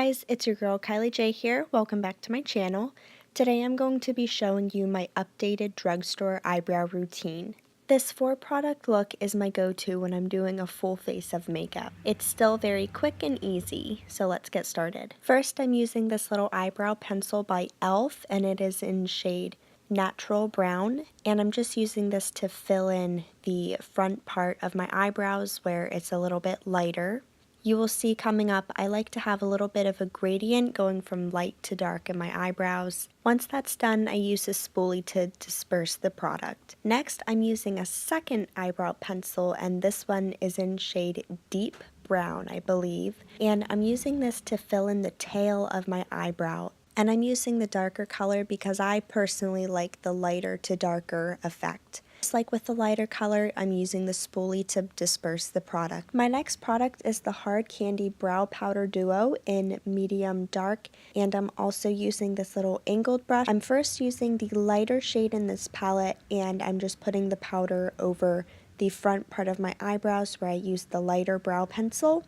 guys, it's your girl Kylie J here. Welcome back to my channel. Today I'm going to be showing you my updated drugstore eyebrow routine. This 4-product look is my go-to when I'm doing a full face of makeup. It's still very quick and easy, so let's get started. First, I'm using this little eyebrow pencil by e.l.f. and it is in shade Natural Brown, and I'm just using this to fill in the front part of my eyebrows where it's a little bit lighter. You will see coming up, I like to have a little bit of a gradient going from light to dark in my eyebrows. Once that's done, I use a spoolie to disperse the product. Next, I'm using a second eyebrow pencil, and this one is in shade Deep Brown, I believe. And I'm using this to fill in the tail of my eyebrow. And I'm using the darker color because I personally like the lighter to darker effect. Just like with the lighter color, I'm using the spoolie to disperse the product. My next product is the Hard Candy Brow Powder Duo in medium dark, and I'm also using this little angled brush. I'm first using the lighter shade in this palette, and I'm just putting the powder over the front part of my eyebrows where I used the lighter brow pencil.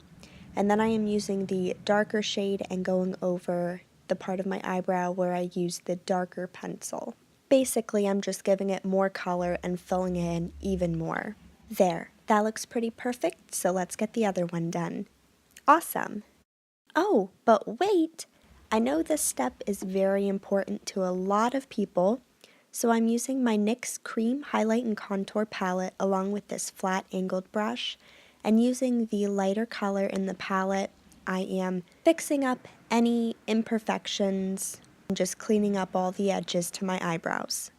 And then I am using the darker shade and going over the part of my eyebrow where I used the darker pencil. Basically, I'm just giving it more color and filling it in even more. There, that looks pretty perfect, so let's get the other one done. Awesome! Oh, but wait! I know this step is very important to a lot of people, so I'm using my NYX Cream Highlight and Contour Palette along with this flat angled brush, and using the lighter color in the palette, I am fixing up any imperfections, just cleaning up all the edges to my eyebrows.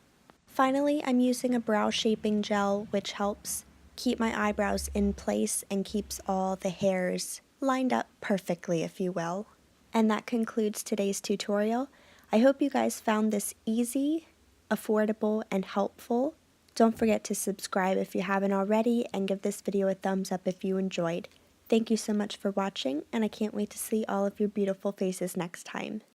Finally, I'm using a brow shaping gel, which helps keep my eyebrows in place and keeps all the hairs lined up perfectly, if you will. And that concludes today's tutorial. I hope you guys found this easy, affordable, and helpful. Don't forget to subscribe if you haven't already, and give this video a thumbs up if you enjoyed. Thank you so much for watching, and I can't wait to see all of your beautiful faces next time.